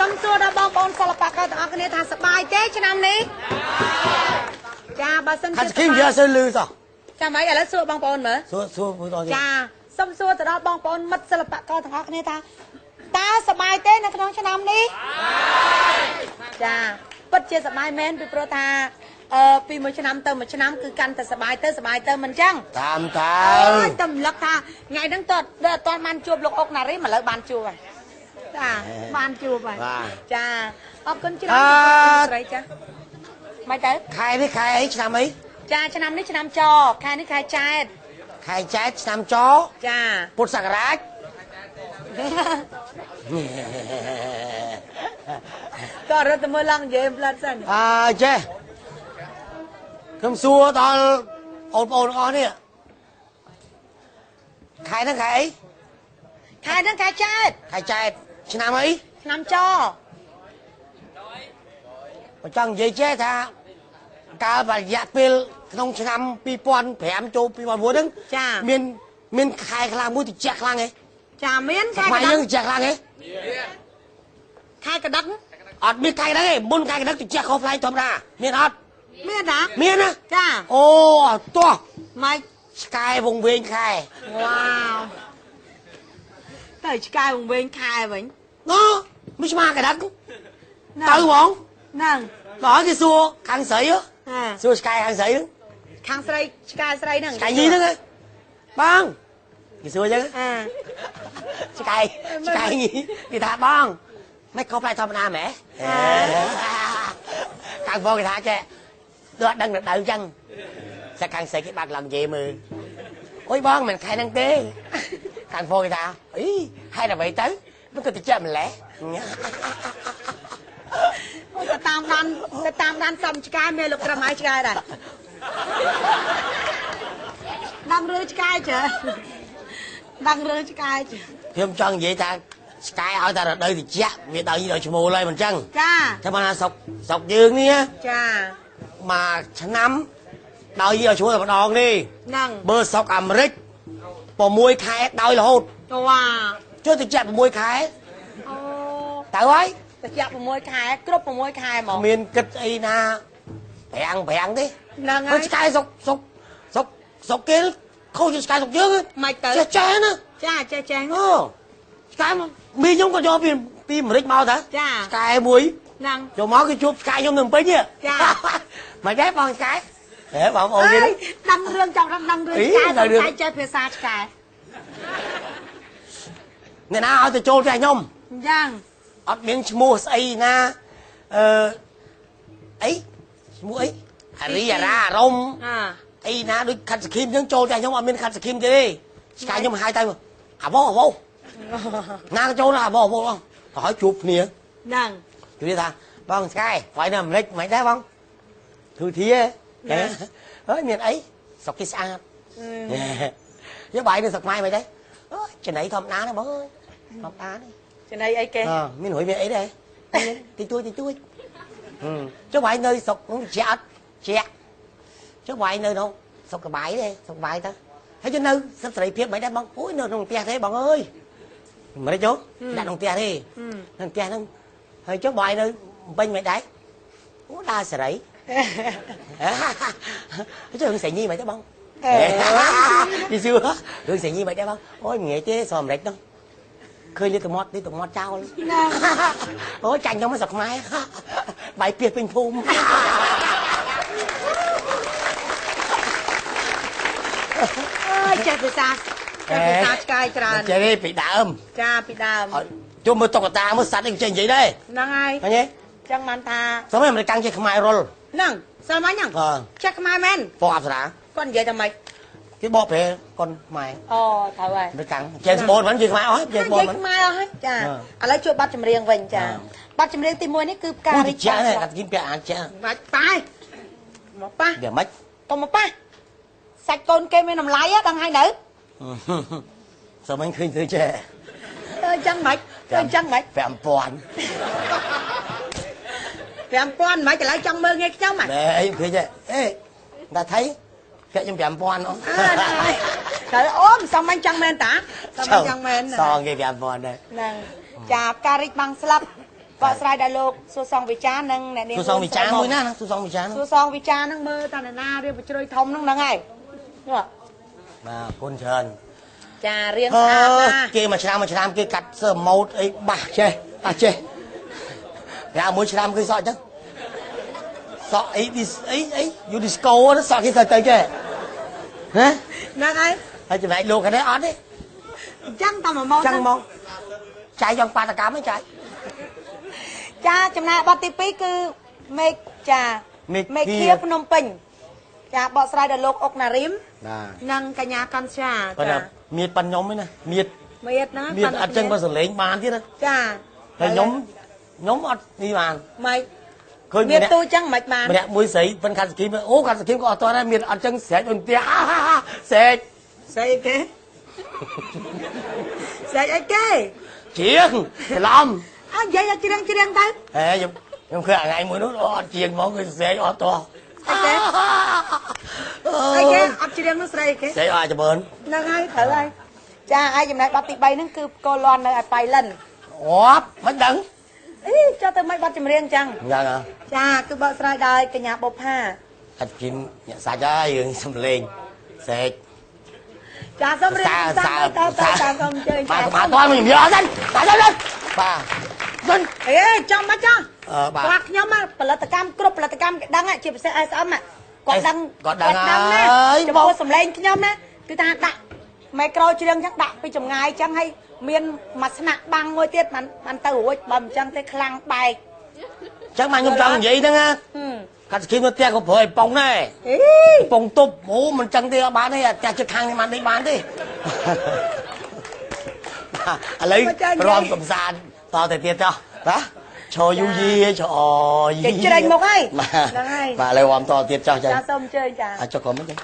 សុំសួរដល់បងប្អូនសិល្បករទាំងអស់គ្នាថាសប្បាយទេឆ្នាំនេះចាបើសិនជាគីមយកសើលឺសោះចាំហើយឥឡូវសួរបងប្អូនមើលសួរមើលដល់ចាសុំសួរទៅដល់បងប្អូនមិត្តសិល្បករទាំងអស់គ្នាថាតើសប្បាយទេនៅក្នុងឆ្នាំនេះចាពិតជាសប្បាយមែនពីព្រោះថាពីមួយឆ្នាំទៅមួយឆ្នាំគឺកាន់តែសប្បាយទៅមិនចឹងតាមតែរំលឹកថាថ្ងៃហ្នឹងតើអត់បានជួបលោកអុកណារីឥឡូវបានជួបហើយចាបានជួបហើយចាអរគុណច្រើនស្រីចាមិនទៅខែនេះខែអីឆ្នាំអីចាឆ្នាំនេះឆ្នាំចខែនេះខែចែកឆ្នាំចចាពុទ្ធសករាជក៏រត់ទៅមើលឡើងនិយាយផ្លាត់សិនចេះខ្ញុំសួរដល់អូនបងប្អូនអស់នេះខែហ្នឹងខែអីខែហ្នឹងខែចែកឆ្នាំអីឆ្នាំចបើចង់និយាយចេះថាកាលបរិយាពេលក្នុងឆ្នាំ2005ចូល2009ហ្នឹងចាមានខែខ្លាំងមួយតិចខ្លាំងហ៎ចាមានខែក្តឹងយើងតិចខ្លាំងហ៎ខែក្តឹងអត់មានខែក្តឹងទេមុនខែក្តឹងតិចខុសផ្លាយធម្មតាមានអត់មានណាចាអូអត់ទាស់ម៉េចឆ្កែវងវែងខែវ៉ាវទៅឆ្កែវងវែងខែវិញមិនស្មាក្តឹងទៅហ្មងហ្នឹងដល់គេសួរខាងស្រីសួរឆ្កែខាងស្រីខាងស្រីឆ្កែស្រីហ្នឹងឆ្កែញីហ្នឹងបងគេសួរអញ្ចឹងឆ្កែញីគេថាបងមិនខុសផ្លាយធម្មតាហ្មងខាងបងគេថាចេះដូចដឹងទៅអញ្ចឹងតែខាងស្រីគេបាក់ឡើងនិយាយមើលអូយបងមិនខែហ្នឹងទេខាងបងគេថាអីហេតុអ្វីទៅមិនទៅតិចម្លេះអូទៅតាមដានសំឆ្កែមេលោកត្រឹមហើយឆ្កែដែរដឹងរឿងឆ្កែចើដឹងរឿងឆ្កែចើខ្ញុំចង់និយាយថាឆ្កែឲ្យតែរដូវត្រជាក់វាដល់ឈ្មោលហើយមិនចឹងចាតែបានថាស្រុកយើងនេះចាមួយឆ្នាំដល់ឲ្យឈ្មោលតែម្ដងនេះហ្នឹងបើស្រុកអាមេរិក6ខែដោយរហូតវ៉ាជួយត្រជាក់6ខែអូទៅហើយត្រជាក់6ខែគ្រប់6ខែហ្មងមានគិតអីណាប្រាំងទេហ្នឹងហើយឆ្កែស្រុកគេខុសជាឆ្កែស្រុកយើងមិនទៅចេះណាចាចេះឆ្កែមីខ្ញុំក៏យកពីអាមេរិកមកតាចាឆ្កែមួយហ្នឹងចូលមកគឺជួបឆ្កែខ្ញុំនៅពេញចាមិនដែរបងឆ្កែបងប្អូនគេដឹងរឿងចង់ដឹងរឿងឆ្កែតែចេះភាសាឆ្កែអ្នកណាឲ្យទៅចូលផ្ទះខ្ញុំយ៉ាងអត់មានឈ្មោះស្អីណាអីឈ្មោះអីអារីអារ៉ាអារម្មណ៍អីណាដូចខាត់សខីមអញ្ចឹងចូលផ្ទះខ្ញុំអត់មានខាត់សខីមទេឆ្កែខ្ញុំហៅទៅអាវ៉ោណាក៏ចូលអាវ៉ោទៅឲ្យជួបគ្នាហ្នឹងនិយាយថាបងឆ្កែវាយនៅអាមេរិកមិនដែរបងធូធាហើយមានអីស្រុកគេស្អាតយកបាយនៅស្រុកខ្មែរមិនដែរចំណៃធម្មតាណាបងអើយធម្មតានេះចំណៃអីគេមានរួយមានអីដែរតិចតួចចុះបាយនៅស្រុកនោះជាអត់ជាចុះបាយនៅនោះស្រុកកបាយទេស្រុកបាយទៅហើយចុះនៅសិទ្ធិសេរីភាពមិនដែរបងអូយនៅក្នុងផ្ទះទេបងអើយមិនទេចុះដាក់ក្នុងផ្ទះទេក្នុងផ្ទះហ្នឹងហើយចុះបាយនៅពេញមិនដែរអូដើរសេរីចុះរឿងសេរីញីមិនទេបងយីសួររឿងសេរីញីមិនដែរបងអូយមិនងាយទេសអាមេរិកនោះឃើញលាតមាត់ចោលអូយចាញ់ខ្ញុំមកស្រុកខ្មែរបាយពីពេញភូមិអើយចេះភាសាឆ្កែច្រើនចេះទេពីដើមចាពីដើមជុំមើលតុក្កតាមើលសត្វអីចេះនិយាយដែរហ្នឹងហើយឃើញទេចឹងបានថាសម័យអាមេរិកចេះខ្មែររុលហ្នឹងសម័យហ្នឹងចេះខ្មែរមែនបងអប្សរាគាត់និយាយថាម៉េចគេបកប្រែកូនខ្មែរអូត្រូវហើយអាមេរិកចេះស្បូនមិននិយាយខ្មែរអស់ចេះស្បូនមិនខ្មែរអស់ហើយចាឥឡូវជួយប័ណ្ណចម្រៀងវិញចាប័ណ្ណចម្រៀងទី1នេះគឺផ្ការីកចាស់នេះកាត់គីមពាក់អាចចាស់បាច់ប៉ាមកប៉ាយ៉ាងម៉េចទៅមកប៉ាសាច់កូនគេមានតម្លៃដឹងហើយនៅសម័យឃើញធ្វើចេះទៅអញ្ចឹងម៉េច5000 5000មិនឥឡូវចង់មើលងាយខ្ញុំហ៎អីឃើញទេអេតាថៃគេខ្ញុំ5000អូទៅអូនសម័យចង់មែនតាសម័យចង់មែនសងគេ5000ដែរហ្នឹងចាផ្ការីកបាំងស្លាប់ បកស្រាយដល់លោកសួរសងវិចារនឹងអ្នកនាង សួរសងវិចារមួយណាសួរសងវិចារ សួរសងវិចារនឹងមើលតាណារៀបបជ្រុយធំហ្នឹងហ្នឹងហើយបាទគុណច្រើន ចារៀងស្អាតណា គេមួយឆ្នាំគេកាត់សើម៉ូតអីបាស់ចេះបាស់ចេះតែមួយឆ្នាំគឺសក់ចឹងសក់អីអីយូឌីស្កូហ្នឹងសក់គេទៅចេះហ៎ ហ្នឹងហើយ ហើយចំណែកលោកហ្នឹងអត់ទេ អញ្ចឹងតាមមក ចឹងមកចាយយកបាតកម្មហ្នឹងចាយ ចាចំណាយបទទី2គឺមេឃចាមេឃាភ្នំពេញចាបកស្រាយដល់លោកអុកណារីម បាទ និងកញ្ញាកាន់ស្យា ប៉ុន្តែមៀតប៉ាន់ខ្ញុំឯណាមៀត មេតណា មៀតអត់ចឹងបើសលេងបានទៀត ចា ហើយខ្ញុំអត់នេះបាន ម៉េច ឃើញ មានទូចឹងមិនបាន ម្នាក់មួយស្រីប៉ិនខាត់សគីមអូខាត់សគីមក៏អត់តដែរមានអត់ចឹងស្រែកដូចផ្ទះស្រែក ស្អីគេស្អីអីគេ ជាងច្រឡំ អើនិយាយឲ្យច្រៀងទៅ ហេខ្ញុំឃើញថ្ងៃមួយនោះអត់ជាងមកគឺស្រែកអត់តោះ អីគេអីគេអត់ច្រៀងនោះស្រីអីគេ ស្រែកអត់ចម្រើន ហ្នឹងហើយត្រូវហើយចាហើយចំណែកបទទី3ហ្នឹងគឺកលន់នៅឲ្យបៃលិន អូបមិនដឹង អីចុះទៅមិនបទចម្រៀងចឹង យ៉ាងហ៎ ចាគឺបកស្រាយដោយកញ្ញាបុប្ផា អត់ជីមអ្នកសាច់ហើយរឿងសំលេងស្រែក ចាសូមរៀបសារតតាមសូមអញ្ជើញ បាទបាទតើខ្ញុំយកអត់ទេបាទទៅបាទមិន អេចាំមកចា បាទ គាត់ខ្ញុំផលិតកម្មគ្រប់ផលិតកម្មគេដឹងជាពិសេស SM គាត់ដឹង គាត់ដឹង ណា ហើយ ចំពោះសម្លេងខ្ញុំណាគឺថាដាក់មីក្រូច្រៀងចឹងដាក់ពីចម្ងាយចឹងហើយមានមួយស្នាក់បាំងមួយទៀតបានទៅរួចបើមិនចឹងទេខ្លាំងបែក ចឹងមកខ្ញុំចង់និយាយហ្នឹងណាកាត់សគីមទៅផ្ទះក៏ប្រើឲ្យប៉ុងដែរ អី ប៉ុងទប់អូមិនចឹងទេអត់បានទេផ្ទះជិតខាងនេះបានទេបានទេឥឡូវព្រមកំសាន្តតទៅទៀតចុះបាទឈរយូយីឈរយី គេច្រេញមកហើយ ហ្នឹងហើយបាទឥឡូវអមតទៀតចុះចា ចាសូមអញ្ជើញចា អាចចុះក៏មិនទេ